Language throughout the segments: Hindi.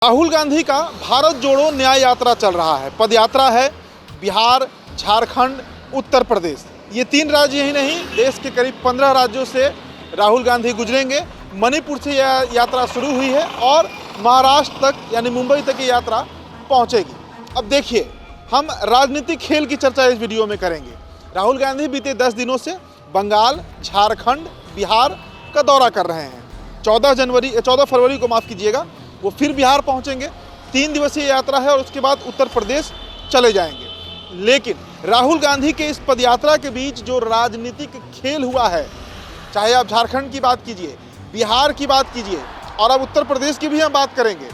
राहुल गांधी का भारत जोड़ो न्याय यात्रा चल रहा है। पद यात्रा है बिहार, झारखंड, उत्तर प्रदेश, ये 3 राज्य ही नहीं, देश के करीब 15 राज्यों से राहुल गांधी गुजरेंगे। मणिपुर से यह यात्रा शुरू हुई है और महाराष्ट्र तक यानी मुंबई तक ये यात्रा पहुंचेगी। अब देखिए, हम राजनीतिक खेल की चर्चा इस वीडियो में करेंगे। राहुल गांधी बीते 10 दिनों से बंगाल, झारखंड, बिहार का दौरा कर रहे हैं। 14 फरवरी को माफ़ कीजिएगा, वो फिर बिहार पहुंचेंगे। 3 दिवसीय यात्रा है और उसके बाद उत्तर प्रदेश चले जाएंगे। लेकिन राहुल गांधी के इस पदयात्रा के बीच जो राजनीतिक खेल हुआ है, चाहे आप झारखंड की बात कीजिए, बिहार की बात कीजिए और अब उत्तर प्रदेश की भी हम बात करेंगे,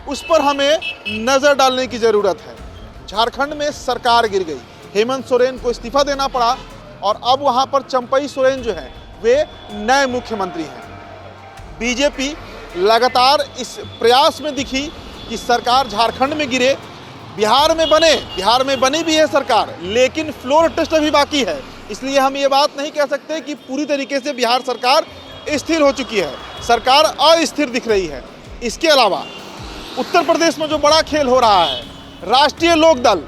उस पर हमें नज़र डालने की ज़रूरत है। झारखंड में सरकार गिर गई, हेमंत सोरेन को इस्तीफा देना पड़ा और अब वहाँ पर चंपई सोरेन जो हैं वे नए मुख्यमंत्री हैं। बीजेपी लगातार इस प्रयास में दिखी कि सरकार झारखंड में गिरे, बिहार में बनी भी है सरकार, लेकिन फ्लोर टेस्ट अभी बाकी है। इसलिए हम ये बात नहीं कह सकते कि पूरी तरीके से बिहार सरकार स्थिर हो चुकी है, सरकार अस्थिर दिख रही है। इसके अलावा उत्तर प्रदेश में जो बड़ा खेल हो रहा है, राष्ट्रीय लोकदल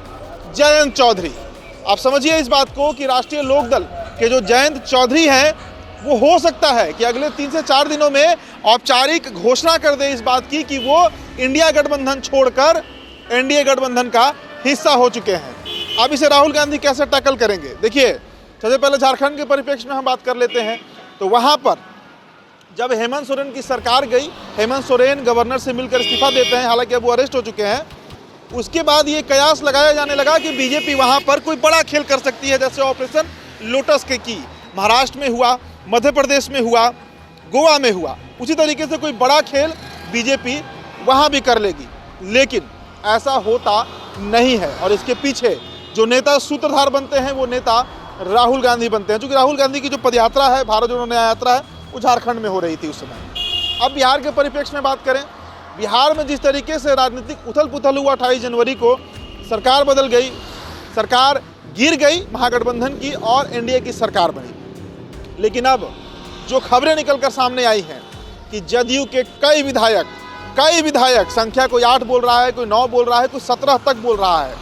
जयंत चौधरी, आप समझिए इस बात को कि राष्ट्रीय लोकदल के जो जयंत चौधरी हैं, वो हो सकता है कि अगले 3 से 4 दिनों में औपचारिक घोषणा कर दे इस बात की कि वो इंडिया गठबंधन छोड़कर एनडीए गठबंधन का हिस्सा हो चुके हैं। अब इसे राहुल गांधी कैसे टैकल करेंगे? देखिए, सबसे पहले झारखंड के परिप्रेक्ष्य में हम बात कर लेते हैं। तो वहाँ पर जब हेमंत सोरेन की सरकार गई, हेमंत सोरेन गवर्नर से मिलकर इस्तीफा देते हैं, हालांकि अब वो अरेस्ट हो चुके हैं। उसके बाद ये कयास लगाया जाने लगा कि बीजेपी वहाँ पर कोई बड़ा खेल कर सकती है, जैसे ऑपरेशन लोटस के की महाराष्ट्र में हुआ, मध्य प्रदेश में हुआ, गोवा में हुआ, उसी तरीके से कोई बड़ा खेल बीजेपी वहाँ भी कर लेगी। लेकिन ऐसा होता नहीं है और इसके पीछे जो नेता सूत्रधार बनते हैं वो नेता राहुल गांधी बनते हैं। क्योंकि राहुल गांधी की जो पदयात्रा है, भारत जोड़ो न्याय यात्रा है, वो झारखंड में हो रही थी उस समय। अब बिहार के परिप्रेक्ष्य में बात करें, बिहार में जिस तरीके से राजनीतिक उथल पुथल हुआ, 28 जनवरी को सरकार बदल गई, सरकार गिर गई महागठबंधन की और एनडीए की सरकार बनी। लेकिन अब जो खबरें निकलकर सामने आई हैं कि जदयू के कई विधायक, संख्या कोई 8 बोल रहा है, कोई 9 बोल रहा है, कोई 17 तक बोल रहा है,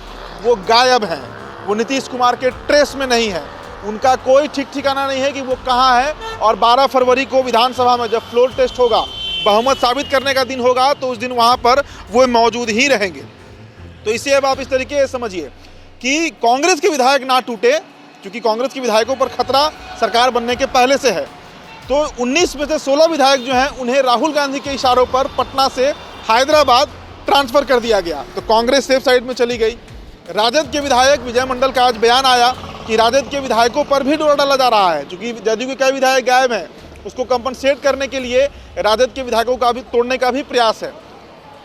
वो गायब हैं, वो नीतीश कुमार के ट्रेस में नहीं है, उनका कोई ठीक ठिकाना नहीं है कि वो कहाँ है। और 12 फरवरी को विधानसभा में जब फ्लोर टेस्ट होगा, बहुमत साबित करने का दिन होगा, तो उस दिन वहाँ पर वो मौजूद ही रहेंगे। तो इसे अब आप इस तरीके से समझिए कि कांग्रेस के विधायक ना टूटे, क्योंकि कांग्रेस के विधायकों पर खतरा सरकार बनने के पहले से है। तो 19 में से 16 विधायक जो हैं, उन्हें राहुल गांधी के इशारों पर पटना से हैदराबाद ट्रांसफ़र कर दिया गया। तो कांग्रेस सेफ साइड में चली गई। राजद के विधायक विजय मंडल का आज बयान आया कि राजद के विधायकों पर भी डोरा डाला जा रहा है, क्योंकि जदयू के कई विधायक गायब हैं, उसको कंपनसेट करने के लिए राजद के विधायकों का भी तोड़ने का भी प्रयास है।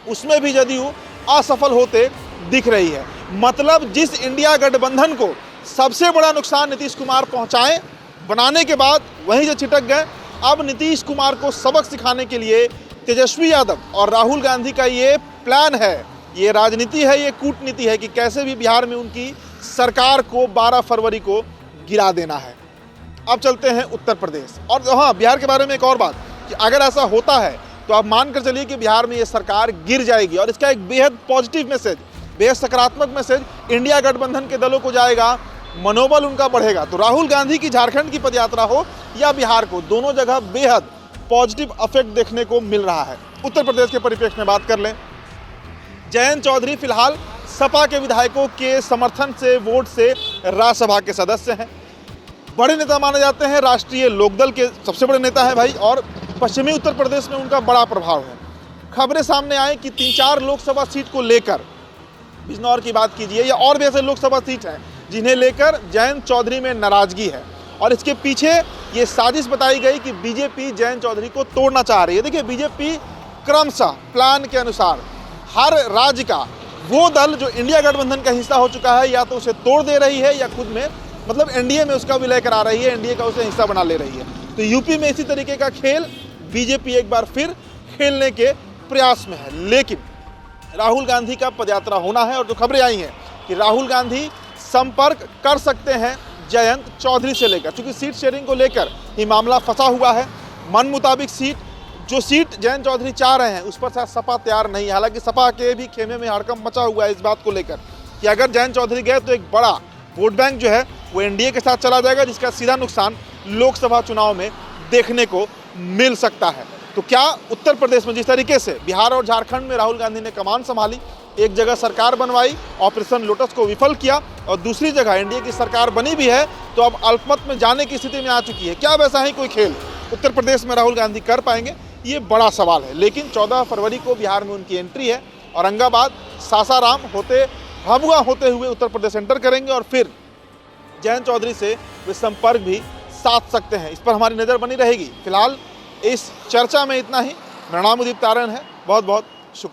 उसमें भी जदयू असफल होते दिख रही है। मतलब जिस इंडिया गठबंधन को सबसे बड़ा नुकसान नीतीश कुमार पहुंचाए, बनाने के बाद वहीं से छिटक गए। अब नीतीश कुमार को सबक सिखाने के लिए तेजस्वी यादव और राहुल गांधी का ये प्लान है, ये राजनीति है, ये कूटनीति है कि कैसे भी बिहार में उनकी सरकार को 12 फरवरी को गिरा देना है। अब चलते हैं उत्तर प्रदेश। और हाँ, बिहार के बारे में एक और बात कि अगर ऐसा होता है तो आप मानकर चलिए कि बिहार में ये सरकार गिर जाएगी और इसका एक बेहद पॉजिटिव मैसेज, बेहद सकारात्मक मैसेज इंडिया गठबंधन के दलों को जाएगा, मनोबल उनका बढ़ेगा। तो राहुल गांधी की झारखंड की पदयात्रा हो या बिहार को, दोनों जगह बेहद पॉजिटिव इफेक्ट देखने को मिल रहा है। उत्तर प्रदेश के परिप्रेक्ष्य में बात कर लें, जयंत चौधरी फिलहाल सपा के विधायकों के समर्थन से, वोट से राज्यसभा के सदस्य हैं, बड़े नेता माने जाते हैं, राष्ट्रीय लोकदल के सबसे बड़े नेता हैं भाई, और पश्चिमी उत्तर प्रदेश में उनका बड़ा प्रभाव है। खबरें सामने आई कि 3-4 लोकसभा सीट को लेकर, बिजनौर की बात कीजिए या और भी ऐसे लोकसभा सीट हैं जिन्हें लेकर जयंत चौधरी में नाराजगी है। और इसके पीछे ये साजिश बताई गई कि बीजेपी जयंत चौधरी को तोड़ना चाह रही है। देखिए, बीजेपी क्रमशः प्लान के अनुसार हर राज्य का वो दल जो इंडिया गठबंधन का हिस्सा हो चुका है, या तो उसे तोड़ दे रही है या खुद में, मतलब एनडीए में उसका विलय करा रही है, एनडीए का उसे हिस्सा बना ले रही है। तो यूपी में इसी तरीके का खेल बीजेपी एक बार फिर खेलने के प्रयास में है। लेकिन राहुल गांधी का पदयात्रा होना है और जो खबरें आई हैं कि राहुल गांधी संपर्क कर सकते हैं जयंत चौधरी से लेकर, क्योंकि सीट शेयरिंग को लेकर ही मामला फंसा हुआ है। मन मुताबिक सीट जो सीट जयंत चौधरी चाह रहे हैं उस पर शायद सपा तैयार नहीं है। हालांकि सपा के भी खेमे में हड़कंप मचा हुआ है इस बात को लेकर कि अगर जयंत चौधरी गए तो एक बड़ा वोट बैंक जो है वो एनडीए के साथ चला जाएगा, जिसका सीधा नुकसान लोकसभा चुनाव में देखने को मिल सकता है। तो क्या उत्तर प्रदेश में जिस तरीके से बिहार और झारखंड में राहुल गांधी ने कमान संभाली, एक जगह सरकार बनवाई, ऑपरेशन लोटस को विफल किया, और दूसरी जगह एनडीए की सरकार बनी भी है तो अब अल्पमत में जाने की स्थिति में आ चुकी है, क्या वैसा ही कोई खेल उत्तर प्रदेश में राहुल गांधी कर पाएंगे, ये बड़ा सवाल है। लेकिन 14 फरवरी को बिहार में उनकी एंट्री है, औरंगाबाद सासाराम होते भभुआ होते हुए उत्तर प्रदेश एंटर करेंगे और फिर जयंत चौधरी से वे संपर्क भी साध सकते हैं। इस पर हमारी नज़र बनी रहेगी। फिलहाल इस चर्चा में इतना ही। मेरा नाम उदित तारण है, बहुत बहुत शुक्रिया।